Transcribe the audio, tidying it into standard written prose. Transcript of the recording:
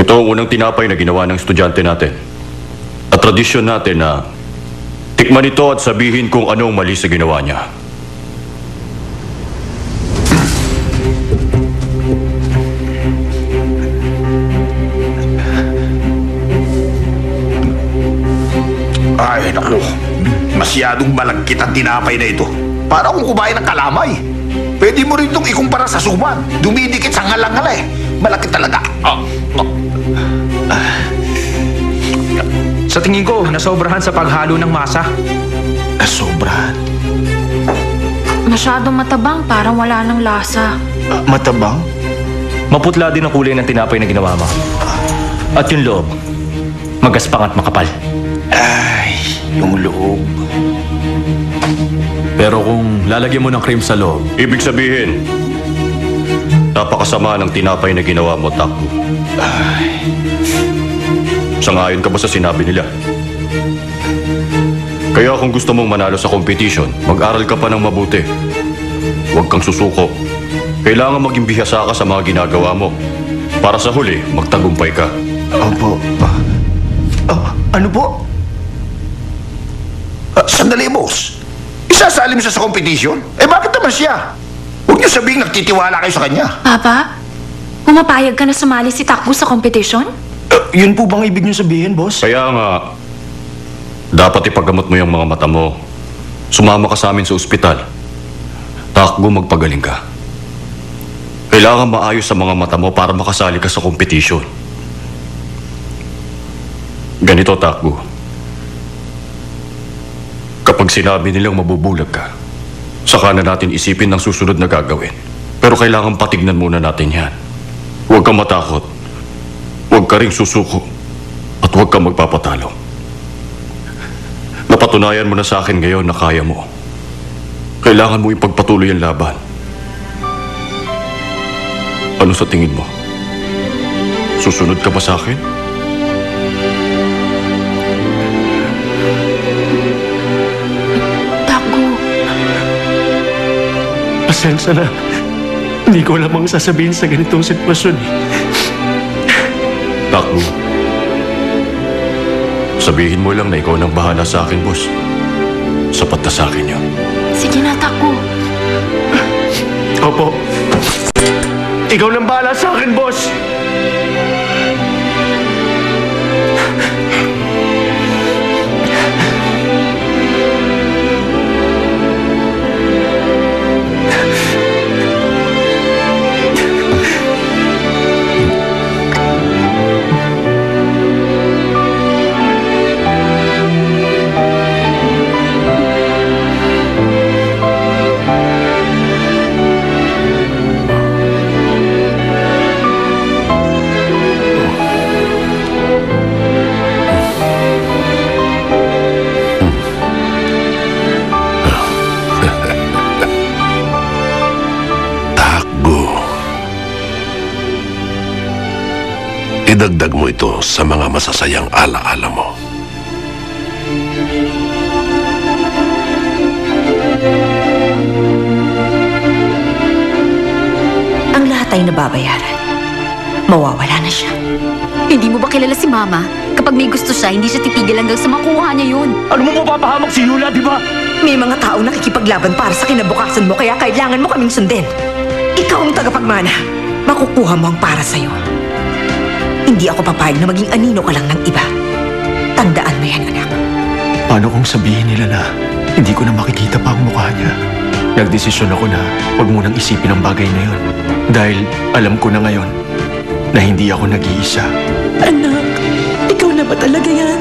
Ito ang unang tinapay na ginawa ng estudyante natin. At tradisyon natin na tikman ito at sabihin kung anong mali sa ginawa niya. Ay, naku. Masyadong malagkit ang tinapay na ito. Para kung kumain ng kalamay. Pwede mo rin itong ikumpara sa suman. Dumidikit sa ngalang-ngala eh. Malaki talaga. Sa tingin ko, nasobrahan sa paghalo ng masa. Sobrahan. Masyadong matabang, parang wala ng lasa. Matabang? Maputla din ang kulay ng tinapay na ginawa mo. At yung loob, magaspang at makapal. Ay, yung loob. Pero kung lalagyan mo ng cream sa loob, Ibig sabihin, napakasama ng tinapay na ginawa mo, Takbo. Sangayon ka ba sa sinabi nila? Kaya kung gusto mong manalo sa competition, mag-aral ka pa ng mabuti. Huwag kang susuko. Kailangan maging bihasa ka sa mga ginagawa mo. Para sa huli, magtagumpay ka. Opo. Ano po? Sandali, boss. Isasalim siya sa competition? Eh, bakit naman siya? Huwag niyo sabihin nagtitiwala kayo sa kanya. Papa, pumapayag ka na sumali si Takbo sa competition? Yun po bang ibig niyo sabihin, boss? Kaya nga, dapat ipagamot mo yung mga mata mo. Sumama ka sa amin sa ospital. Takbo, magpagaling ka. Kailangan maayos sa mga mata mo para makasali ka sa competition. Ganito, Takbo. Kapag sinabi nilang mabubulag ka, saka na natin isipin ng susunod na gagawin. Pero kailangan patignan muna natin yan. Huwag kang matakot. Huwag ka ring susuko. At huwag kang magpapatalo. Napatunayan mo na sa akin ngayon na kaya mo. Kailangan mo ipagpatuloy ang laban. Ano sa tingin mo? Susunod ka ba sa akin? Takbo, Pasensya na. Hindi ko alam ang sasabihin sa ganitong sitwasyon. Takbo. Sabihin mo lang na ikaw nang bahala sa akin, boss. Sapat na sa akin yun. sige na, Takbo. Opo. Ikaw nang bahala sa akin, boss! Idagdag mo ito sa mga masasayang alaala mo. Ang lahat ay nababayaran. Mawawala na siya. Hindi mo ba kilala si Mama? Kapag may gusto siya, hindi siya titigil hanggang sa makuha niya yun. Ano mo mapapahamak si Yula, di ba? May mga taong nakikipaglaban para sa kinabukasan mo, kaya kailangan mo kaming sundin. Ikaw ang tagapagmana. Makukuha mo ang para sa'yo. Hindi ako papayag na maging anino ka lang ng iba. Tandaan mo yan, anak. Paano kung sabihin nila na hindi ko na makikita pa ang mukha niya? Nagdesisyon ako na huwag mo nang isipin ang bagay na yun. Dahil alam ko na ngayon na hindi ako nag-iisa. Anak, ikaw na ba talaga yan?